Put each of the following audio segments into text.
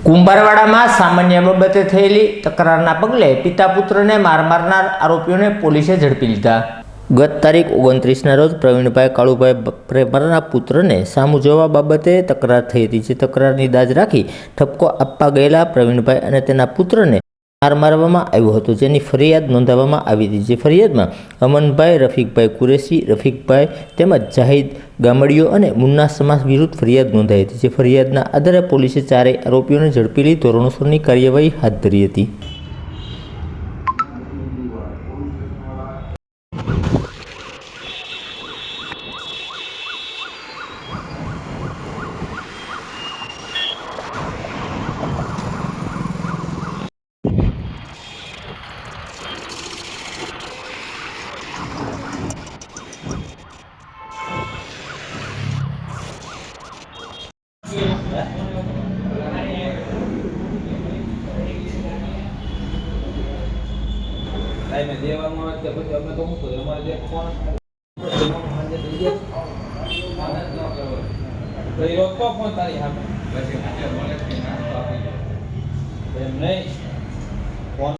કુંભારવાડામાં સામાન્ય બાબતે થયેલી તકરારના પગલે પિતા પુત્રને માર મારનાર આરોપીઓને પોલીસે ઝડપી લીધા। ગત તારીખ 29ના રોજ પ્રવીણભાઈ કાળુભાઈ પ્રેમરના પુત્રને સામુ જોવા બાબતે તકરાર થઈ હતી, જે તકરારની દાજ રાખી ઠપકો આપવા ગયેલા પ્રવીણભાઈ અને તેના પુત્રને માર મારવામાં આવ્યો હતો, જેની ફરિયાદ નોંધાવવામાં આવી હતી। જે ફરિયાદમાં અમનભાઈ, રફીકભાઈ કુરેશી, રફીકભાઈ તેમજ જાહિદ ગામડીઓ અને મુન્ના સમાસ વિરુદ્ધ ફરિયાદ નોંધાઈ હતી। જે ફરિયાદના આધારે પોલીસે ચારેય આરોપીઓને ઝડપી લઈ ધોરણસરની કાર્યવાહી હાથ ધરી હતી। में देवानो है कि પછી અમે તો હું તો અમારે જે ફોન આજે દઈએ તો એ રોકતો ફોન તારી સામે પછી આજે બોલે કે નાસ્તો આપી દો એમ નહીં ફોન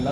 la